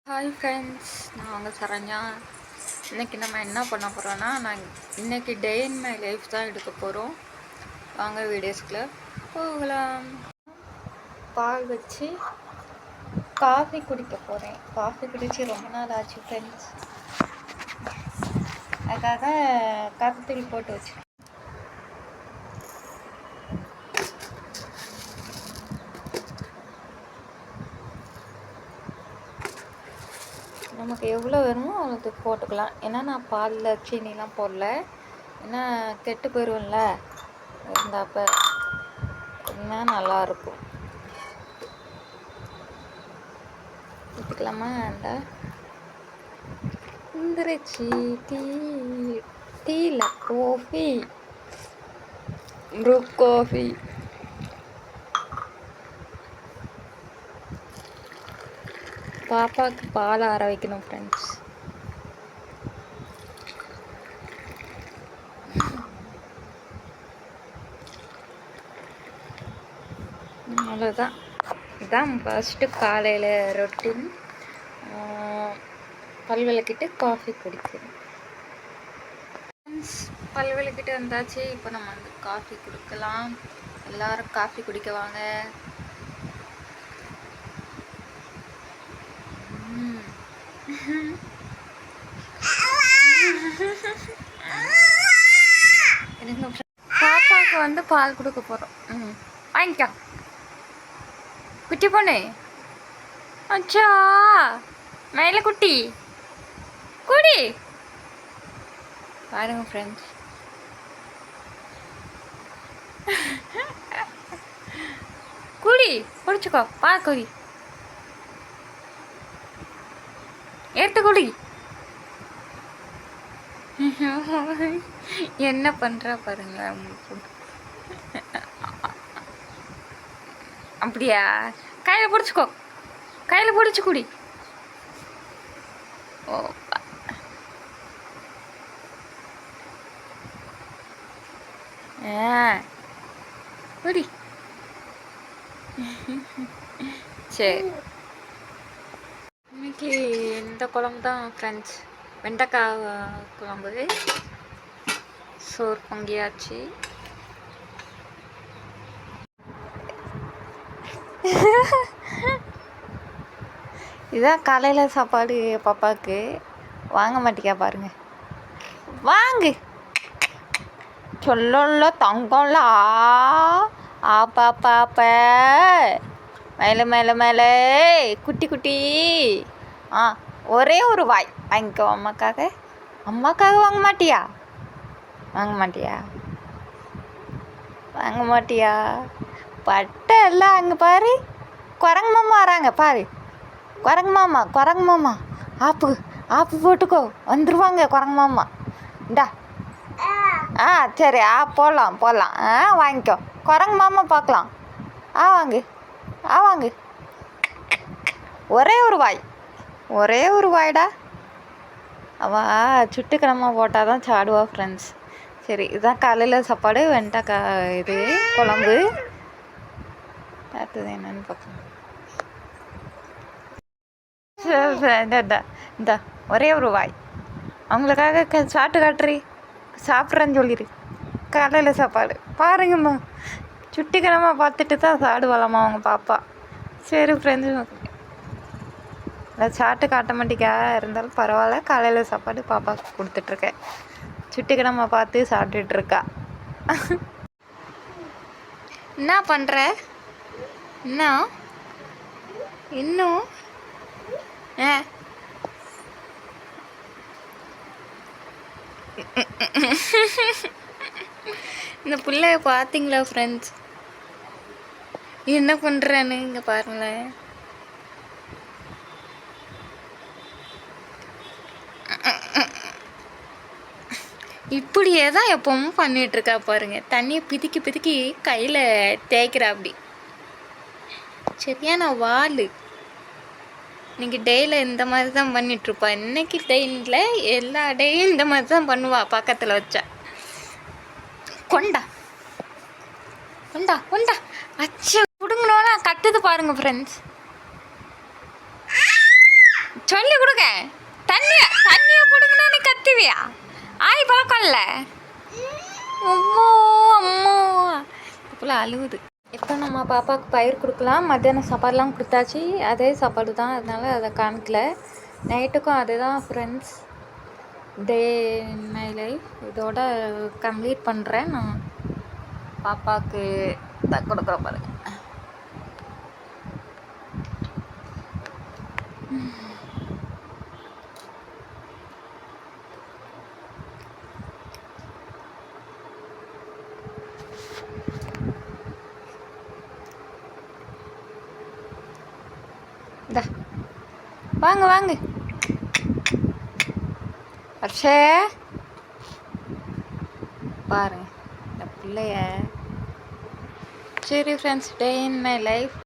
Hi friends, நான் உங்கள் சரண்யா. இன்றைக்கி நம்ம என்ன பண்ண போகிறோன்னா, இன்றைக்கி டே இன் மை லைஃப் தான் எடுக்க போகிறோம். வாங்க வீடியோஸ்குள்ளே போகலாம். பால் வச்சு காஃபி குடிக்க போகிறேன். காஃபி குடித்து ரொம்ப நாள் ஆச்சு ஃப்ரெண்ட்ஸ். அதுக்காக காஃபி தூள் போட்டு வச்சு நமக்கு எவ்வளோ வேணுமோ அவ்வளோது போட்டுக்கலாம். ஏன்னா நான் பாலில் சீனிலாம் போடல, ஏன்னா கெட்டு போயிடும்ல. இருந்தாப்போ இன்னும் நல்லாயிருக்கும். ஊற்றிக்கலாமா? அந்த வந்துருச்சு டீயில் காஃபி, ப்ரூ காஃபி. பாப்பாவுக்கு பால் ஆற வைக்கணும் ஃப்ரெண்ட்ஸ். அவ்வளோதான். இதுதான் ஃபஸ்ட்டு காலையில் ரொட்டீன். பல் விளக்கிட்டு காஃபி குடிக்கணும் ஃப்ரெண்ட்ஸ். பல் விளக்கிட்டு வந்தாச்சு. இப்போ நம்ம வந்து காஃபி குடிக்கலாம். எல்லோரும் காஃபி குடிக்க வாங்க. பாப்பாவுக்கு வந்து பால் கொடுக்க போகிறோம். வாங்கிக்கோ குட்டி பொண்ணு. அச்சா மேலே குட்டி குடி பாருங்க ஃப்ரெண்ட்ஸ். குடி குடிச்சுக்கோ. பால் குடி, எடுத்து குடி. என்ன பண்ணுறா பாருங்க. அப்படியா? கையில் பிடிச்சிக்கோ, கையில் பிடிச்சி குடி. ஓ குடி. சரி, இன்னைக்கு இந்த குழம்பு தான் ஃப்ரெண்ட்ஸ். வெண்டைக்காய் குழம்பு. சோறு பொங்கியாச்சு. இதுதான் காலையில் சாப்பாடு பாப்பாவுக்கு. வாங்க மாட்டிக்கா பாருங்க. வாங்கு சொல்லல தங்கம்ல. ஆ பாப்பா மேலே மேலே மேலே குட்டி குட்டி. ஒரே ஒரு வாய் வாங்கிக்கோ அம்மாக்காக. அம்மாக்காக வாங்க மாட்டியா? வாங்க மாட்டியா? வாங்க மாட்டியா? பட்டை எல்லாம் அங்கே பாரு. குரங்கு மாமா வராங்க பாரு. குரங்கு மாமா ஆப்பு போட்டுக்கோ. வந்துடுவாங்க குரங்கு மாமா. இந்தா சரி. போடலாம். வாங்கிக்கோ. குரங்கு மாமா பார்க்கலாம். வாங்கு. ஒரே ஒரு வாய்டா. அவள் சுட்டுக்கிழமை போட்டால் தான் சாடுவா ஃப்ரெண்ட்ஸ். சரி, இதுதான் காலையில் சாப்பாடு. வெண்டைக்காய் இது குழம்பு. அடுத்தது என்னன்னு பார்க்கலாம். இந்த ஒரே ஒரு வாய் அவங்களுக்காக சாப்பிட்டு காட்டுறி. சாப்பிட்றேன்னு சொல்லிடு. காலையில் சாப்பாடு பாருங்கம்மா. சுட்டிக்கிழமை பார்த்துட்டு தான் சாடுவாளாம்மா அவங்க பாப்பா. சரி ஃப்ரெண்ட்ஸ், சாப்பிட்டு காட்ட மாட்டேக்கா. இருந்தாலும் பரவாயில்ல. காலையில் சாப்பாடு பாப்பாவுக்கு கொடுத்துட்ருக்கேன். சுட்டிக்கிழமை பார்த்து சாப்பிட்டுட்ருக்கா. என்ன பண்ணுற? இன்னும் இந்த பிள்ளைய பார்த்தீங்களா ஃப்ரெண்ட்ஸ்? என்ன பண்ணுறேன்னு இங்கே பாருங்களேன். இப்படியே தான் எப்பவும் பண்ணிகிட்ருக்கா பாருங்க. தண்ணியை பிதுக்கி கையில் தேய்க்கிறா. அப்படி சரியான வாள். இன்னைக்கு டேயில் இந்த மாதிரி தான் பண்ணிகிட்ருப்பா. இன்னைக்கு டேயில் எல்லா டேயும் இந்த மாதிரி தான் பண்ணுவா. பக்கத்தில் வச்சா கொண்டா அச்சா கொடுங்கண்ணா கட்டுது பாருங்க ஃப்ரெண்ட்ஸ். சொல்லி கொடுங்க. தண்ணியை போடுங்கன்னா நீ கத்துவியா? ஆய் பழக்கம் இல்லை. அம்மோ அம்மோ இப்போலாம் அழுகுது. இப்போ நம்ம பாப்பாவுக்கு பயிர் கொடுக்கலாம். மத்தியானம் சாப்பாடுலாம் கொடுத்தாச்சு. அதே சாப்பாடு தான், அதனால அதை காமிக்கல. நைட்டுக்கும் அதே தான் friends. Day in my life இதோட கம்ப்ளீட் பண்ணுறேன். நான் பாப்பாவுக்கு கொடுக்குற பாருங்க. வாங்க வாங்க ஹர்ஷே, பாருங்க இந்த பிள்ளைய. சரி friends, day in my life